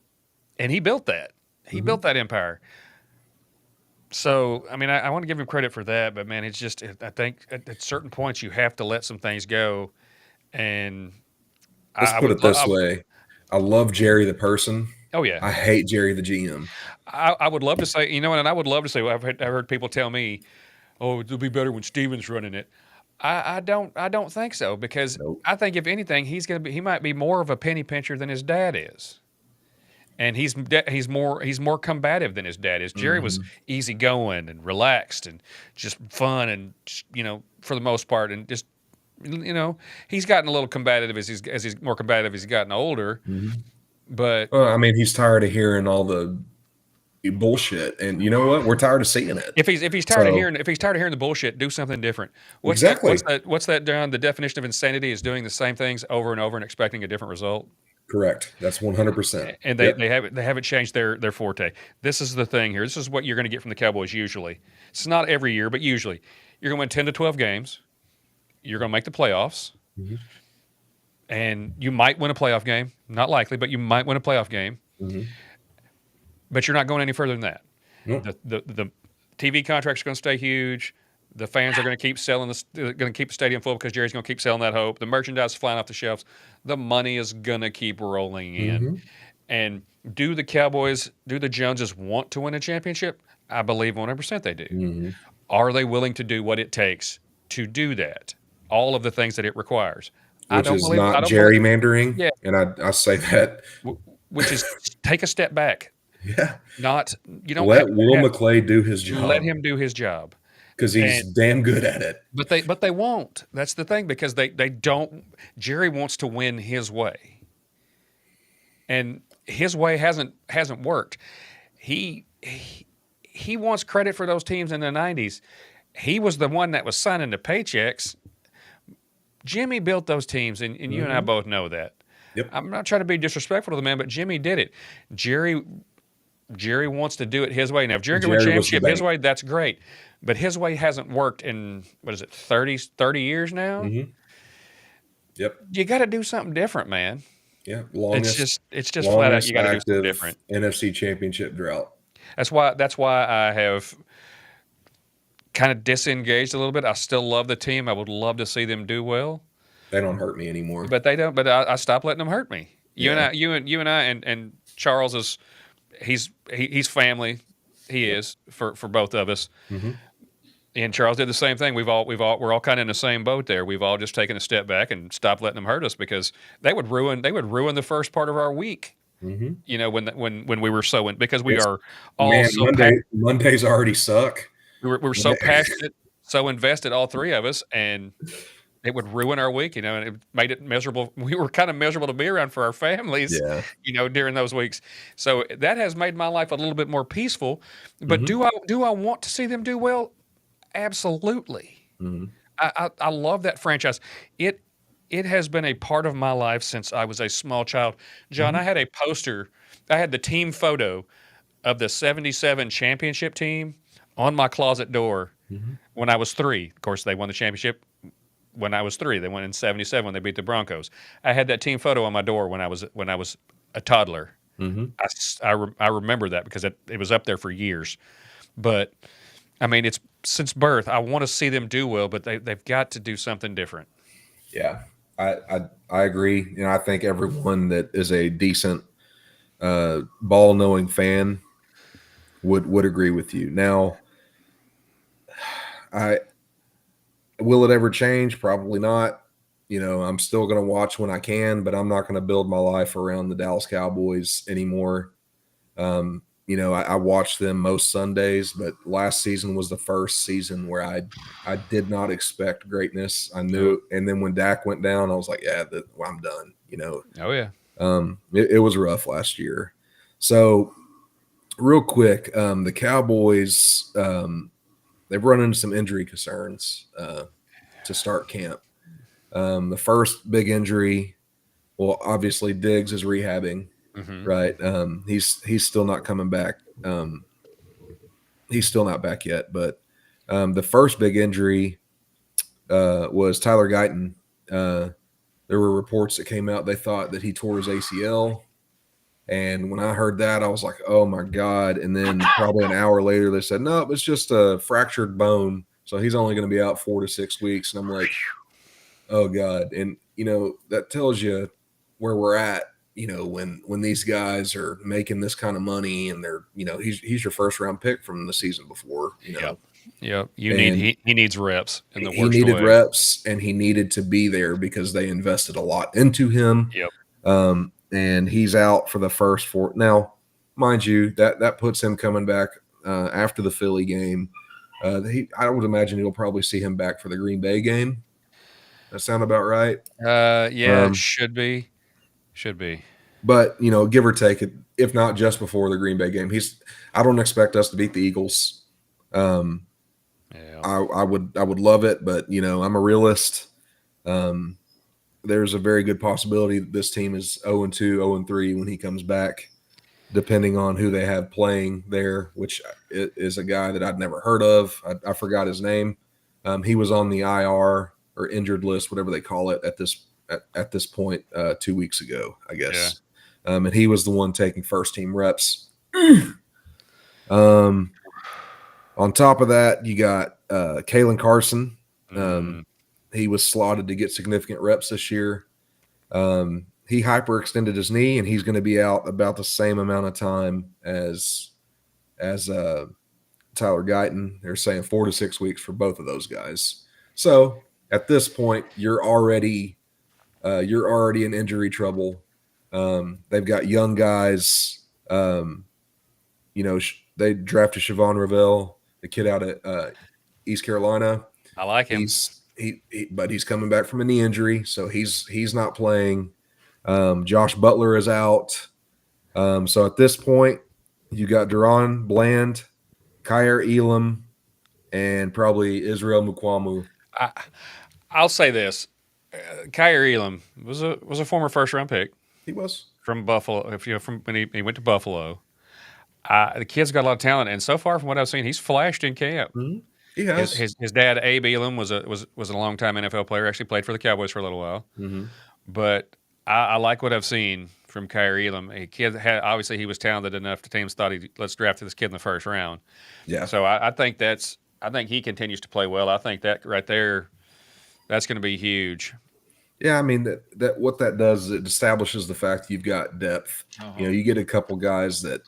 F: he built that. He built that empire. So, I mean, I want to give him credit for that, but man, it's just, I think at certain points you have to let some things go. And
E: let's put it this way. I love Jerry the person.
F: Oh yeah.
E: I hate Jerry the GM.
F: I would love to say, and I would love to say, I've heard people tell me, oh, it'll be better when Steven's running it. I don't think so, because I think if anything, he might be more of a penny pincher than his dad is. And he's more combative than his dad is. Jerry was easygoing and relaxed and just fun, and for the most part, and just he's gotten a little combative as he's more combative as he's gotten older. But
E: I mean, he's tired of hearing all the bullshit, and you know what? We're tired of seeing it.
F: If he's tired of hearing the bullshit, do something different. What's that, John? The definition of insanity is doing the same things over and over and expecting a different result.
E: Correct. That's 100%.
F: And they haven't changed their forte. This is the thing here. This is what you're going to get from the Cowboys usually. It's not every year, but usually. You're going to win 10 to 12 games. You're going to make the playoffs. and you might win a playoff game. Not likely, but you might win a playoff game.
E: Mhm.
F: But you're not going any further than that.
E: Nope.
F: The TV contracts are going to stay huge. The fans are going to keep selling going to keep the stadium full because Jerry's going to keep selling that hope. The merchandise is flying off the shelves. The money is going to keep rolling in.
E: Mhm.
F: And do the Cowboys, do the Joneses want to win a championship? I believe 100% they do.
E: Mhm.
F: Are they willing to do what it takes to do that? All of the things that it requires. I
E: Which
F: don't
E: is
F: believe.
E: not
F: I don't believe.
E: gerrymandering,
F: Yeah,
E: and I say that.
F: which is take a step back.
E: Yeah.
F: Not you don't
E: Let Will
F: have
E: McClay do his
F: let
E: job
F: him do his job.
E: because he's
F: And
E: damn good at it.
F: but they won't. That's the thing because they don't. Jerry wants to win his way, and his way hasn't worked. He wants credit for those teams in the '90s. He was the one that was signing the paychecks. Jimmy built those teams, and you and I both know that.
E: Yep.
F: I'm not trying to be disrespectful to the man, but Jimmy did it. Jerry wants to do it his way. Now, if Jerry can win a
E: Jerry was the
F: championship his
E: bank.
F: way, that's great. But his way hasn't worked in, 30 years now?
E: Mhm. Yep.
F: You got to do something different, man.
E: Yeah.
F: It's just flat out, you got to do something
E: active
F: different.
E: NFC Championship drought.
F: That's why I have kind of disengaged a little bit. I still love the team. I would love to see them do well,
E: They don't hurt me anymore.
F: but they don't. But I stopped letting them hurt me. You
E: Yeah.
F: and I, and Charles is he's family. He is for both of us.
E: Mhm.
F: And Charles did the same thing. We're all kind of in the same boat there. We've all just taken a step back and stopped letting them hurt us because they would ruin the first part of our week.
E: Mhm.
F: You know, when we were so because we
E: It's-
F: are all
E: Man,
F: so
E: Mondays already suck.
F: we were so passionate, so invested, all three of us, and it would ruin our week, and it made it miserable. We were kind of miserable to be around for our families,
E: Yeah.
F: during those weeks. So that has made my life a little bit more peaceful. But
E: Mhm.
F: do I want to see them do well? Absolutely.
E: Mhm.
F: I love that franchise. It has been a part of my life since I was a small child. John, I had a poster. I had the team photo of the '77 championship team on my closet door when I was 3. Of course, they won the championship when I was 3. They won in '77 when they beat the Broncos. I had that team photo on my door when I was a toddler.
E: Mhm.
F: I remember that because it was up there for years. But I mean, it's since birth. I want to see them do well, but they've got to do something different.
E: Yeah. I agree. I think everyone that is a decent ball knowing fan would agree with you. Now, I will it ever change? Probably not. I'm still going to watch when I can, but I'm not going to build my life around the Dallas Cowboys anymore. I watch them most Sundays, but last season was the first season where I did not expect greatness. I knew, and then when Dak went down, I was like, yeah, I'm done.
F: Oh yeah.
E: It was rough last year. So real quick, the Cowboys, they've run into some injury concerns to start camp. The first big injury, well, obviously Diggs is rehabbing, right? He's still not coming back. He's still not back yet. But the first big injury was Tyler Guyton. There were reports that came out. They thought that he tore his ACL. And when I heard that, I was like, oh, my God. And then probably an hour later, they said, no, it's just a fractured bone. So he's only going to be out 4 to 6 weeks. And I'm like, oh, God. And, that tells you where we're at, when these guys are making this kind of money and they're, he's your first round pick from the season before,
F: Yep. He needs reps in the worst
E: He needed
F: way.
E: reps and he needed to be there because they invested a lot into him.
F: Yep.
E: And he's out for the first 4. Now, mind you, that puts him coming back after the Philly game. I would imagine you'll probably see him back for the Green Bay game. That sound about right?
F: Yeah, should be.
E: But, give or take it, if not just before the Green Bay game. I don't expect us to beat the Eagles.
F: Yeah.
E: I would love it, but, I'm a realist. There's a very good possibility that this team is 0-2, 0-3 when he comes back, depending on who they have playing there, which is a guy that I'd never heard of. I forgot his name. He was on the IR or injured list, whatever they call it, at this at this point 2 weeks ago, I guess. And he was the one taking first team reps. On top of that, you got Kalen Carson. He was slotted to get significant reps this year. He hyperextended his knee, and he's going to be out about the same amount of time as Tyler Guyton. They're saying 4 to 6 weeks for both of those guys. So at this point, you're already in injury trouble. They've got young guys. They drafted Siobhan Ravel, the kid out at East Carolina.
F: I like him.
E: But he's coming back from a knee injury, so he's not playing. Josh Butler is out. So at this point, you got Deron Bland, Kyer Elam, and probably Israel Mukwamu.
F: I'll say this: Kyer Elam was a former first round pick.
E: He was
F: from Buffalo. From when he went to Buffalo, the kid's got a lot of talent, and so far from what I've seen, he's flashed in camp.
E: Mm-hmm. He has.
F: His dad, Abe Elam, was a long-time NFL player. Actually played for the Cowboys for a little while.
E: Mm-hmm.
F: But I like what I've seen from Kyer Elam. A kid obviously he was talented enough. The teams thought let's draft this kid in the first round.
E: Yeah.
F: So I think he continues to play well. I think that right there, that's going to be huge.
E: Yeah, I mean that what that does is it establishes the fact you've got depth.
F: Uh-huh.
E: You get a couple guys that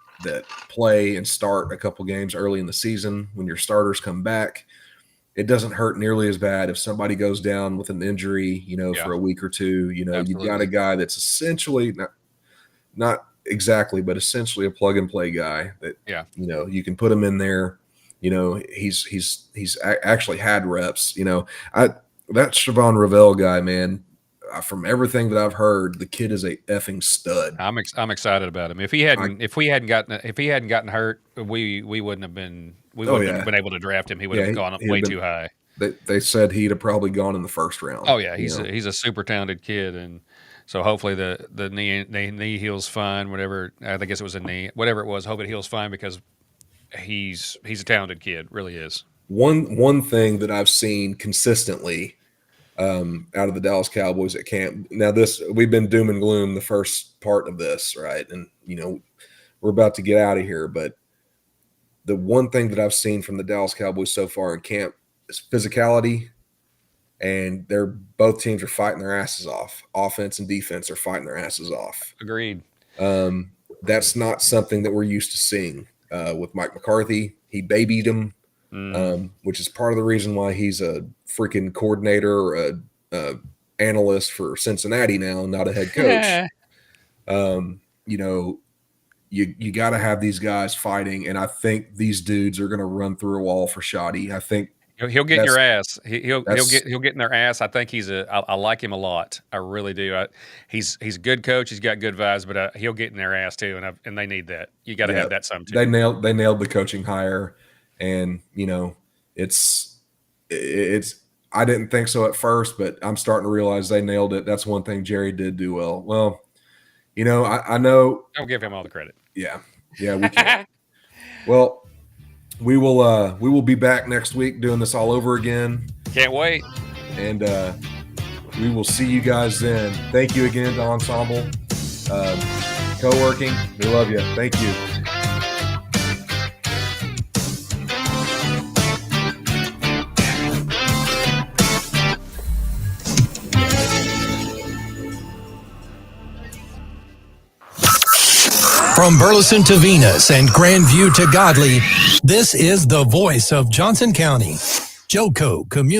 E: play and start a couple games early in the season. When your starters come back, it doesn't hurt nearly as bad if somebody goes down with an injury, for a week or two.
F: Absolutely.
E: You've got a guy that's essentially not exactly, but essentially a plug and play guy that you can put him in there. He's actually had reps. That Siobhan Ravel guy, man. From everything that I've heard, the kid is a effing stud.
F: I'm excited about him. If he hadn't gotten hurt, we wouldn't have been been able to draft him. He would have gone up way too high.
E: They said he'd have probably gone in the first round.
F: Oh yeah, he's a super talented kid, and so hopefully the knee heals fine. Whatever, I guess it was a knee, whatever it was. Hope it heals fine because he's a talented kid, really is.
E: One thing that I've seen consistently. Out of the Dallas Cowboys at camp. Now we've been doom and gloom the first part of this, right? And, we're about to get out of here. But the one thing that I've seen from the Dallas Cowboys so far in camp is physicality. And both teams are fighting their asses off. Offense and defense are fighting their asses off.
F: Agreed.
E: That's not something that we're used to seeing with Mike McCarthy. He babied him. Which is part of the reason why he's a freaking coordinator or a analyst for Cincinnati now, not a head coach. You got to have these guys fighting, and I think these dudes are going to run through a wall for Shoddy. I think
F: he'll get in your ass. He'll get in their ass. I think I like him a lot. I really do. He's a good coach. He's got good vibes, but he'll get in their ass too, and they need that. You got to have that some too.
E: They nailed the coaching hire. And, it's I didn't think so at first, but I'm starting to realize they nailed it. That's one thing Jerry did do well. Well, I know.
F: Don't give him all the credit.
E: Yeah, we can. Well, we will be back next week doing this all over again.
F: Can't wait.
E: And we will see you guys then. Thank you again to Ensemble. Co-working. We love you. Thank you.
C: From Burleson to Venus and Grandview to Godley, this is the voice of Johnson County, Joco Community.